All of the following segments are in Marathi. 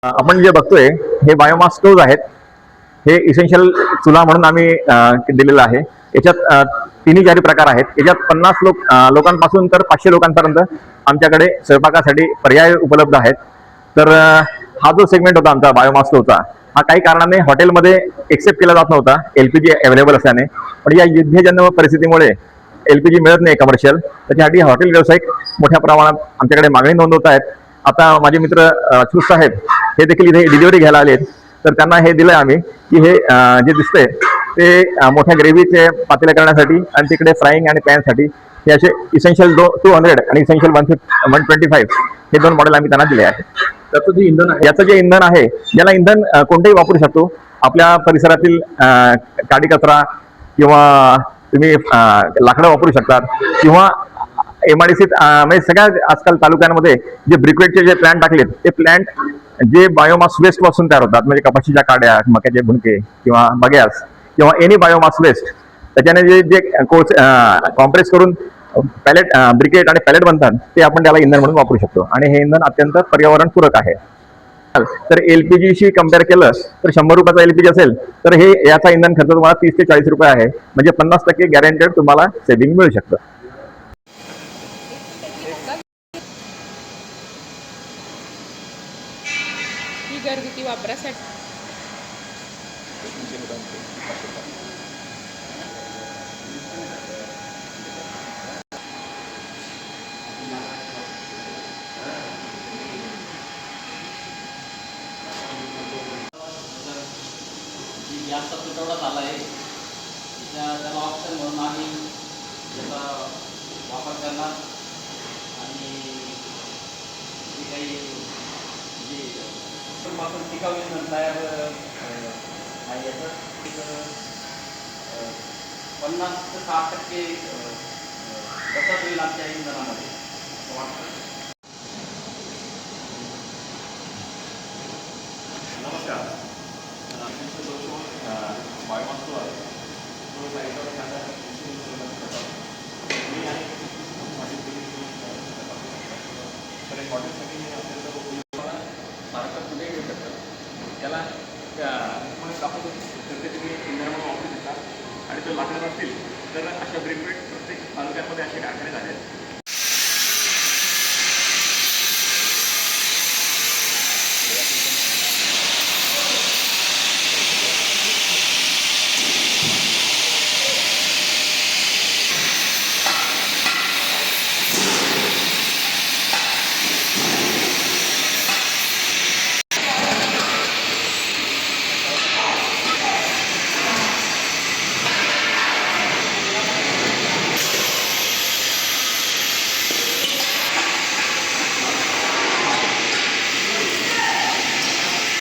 आपण जे बघतोय हे बायोमास स्टोव्ह आहेत. हे इसेन्शियल चुला म्हणून आम्ही दिलेलं आहे. याच्यात तिन्ही चारी प्रकार आहेत. याच्यात 50 लोकांपासून तर 500 लोकांपर्यंत आमच्याकडे स्वयंपाकासाठी पर्याय उपलब्ध आहेत. तर हा जो सेगमेंट होता आमचा बायोमास स्टोव्हचा, हा काही कारणाने हॉटेलमध्ये एक्सेप्ट केला जात नव्हता एलपीजी अवेलेबल असल्याने. पण या युद्धजन्य परिस्थितीमुळे एलपीजी मिळत नाही कमर्शियल, त्याच्यासाठी हॉटेल व्यावसायिक मोठ्या प्रमाणात आमच्याकडे मागणी नोंदवत आहेत. आता माझे मित्र अच्युत साहेब हे देखील इथे डिलिव्हरी घ्यायला आलेत. तर त्यांना हे दिलंय आम्ही की हे जे दिसतंय ते मोठ्या ग्रेव्हीचे पातेले करण्यासाठी आणि तिकडे फ्राईंग आणि पॅनसाठी हे असे इसेन्शियल 200 आणि इसेन्शियल 125 हे दोन मॉडेल आम्ही त्यांना दिले आहेत. त्याचं जे इंधन आहे, याचं जे इंधन आहे, याला इंधन कोणतेही वापरू शकतो. आपल्या परिसरातील काडी कचरा किंवा तुम्ही लाकडं वापरू शकतात किंवा एमआयडीसीत म्हणजे सगळ्या आजकाल तालुक्यांमध्ये जे ब्रिक्वेटचे जे प्लॅन्ट टाकलेत ते प्लॅन्ट जे बायोमास वेस्ट पासून तयार होतात, म्हणजे कपाशीच्या काड्या, मक्याचे भुणके किंवा बगॅस किंवा एनी बायोमास वेस्ट, त्याच्याने जे जे कॉम्प्रेस करून पॅलेट ब्रिकेट आणि पॅलेट बनतात ते आपण त्याला इंधन म्हणून वापरू शकतो आणि हे इंधन अत्यंत पर्यावरणपूरक आहे. तर एलपीजीशी कम्पेअर केलं तर 100 रुपयाचा एलपीजी असेल तर हे याचा इंधन खर्च तुम्हाला 30 ते 40 रुपये आहे. म्हणजे 50% गॅरंटेड तुम्हाला सेव्हिंग मिळू शकतं. ही घरगुती वापरासाठी गॅसचा तुटवडा झाला आहे. त्याला ऑप्शन म्हणून आम्ही त्याचा वापर करणार आणि जे काही जे पासून टिकाऊ इंधन तयार आहे याचं 50 ते 60% बचत होईल आमच्या इंधनामध्ये असं वाटतं. नमस्कार. बायोमास स्टोव्ह आहे. तर एक हॉटेलसाठी अत्यंत उपयोगी सारखं कुठे घेऊ शकतं. त्याला आपण तुम्ही इंधन म्हणून वापरू शकता. आणि जर लाकडं नसतील तर अशा ब्रिक्वेट प्रत्येक तालुक्यामध्ये असे कारखाने झाले आहेत.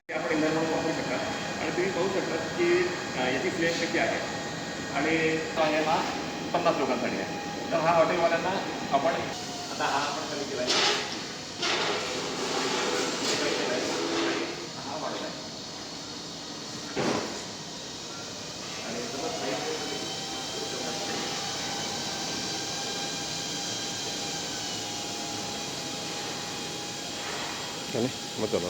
आपण इंधन म्हणून वापरू शकता. आणि तुम्ही पाहू शकता की याची फ्लेम कशी आहे आणि आहे हा 50 लोकांसाठी आहे. तर हा हॉटेलवाल्यांना आपण आता हा आपण कमी केला आहे. हा हॉटेल आहे आणि मग चला